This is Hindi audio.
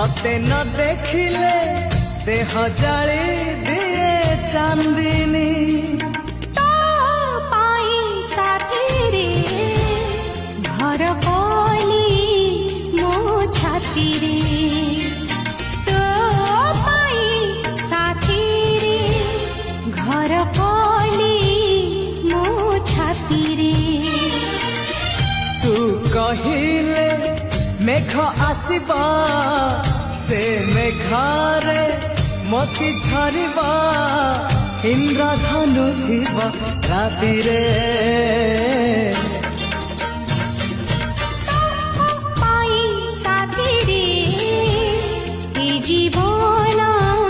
मते न देखिले देह जाली दिए चांदिनी तो पाई साथी रे घर कली मो छाती रे तो पाई साथी रे घर कली मो छाती रे तू कहिले मेघ आसीबा से मेघारे मोती झरिबा इंद्रधनु थिबा राति रे।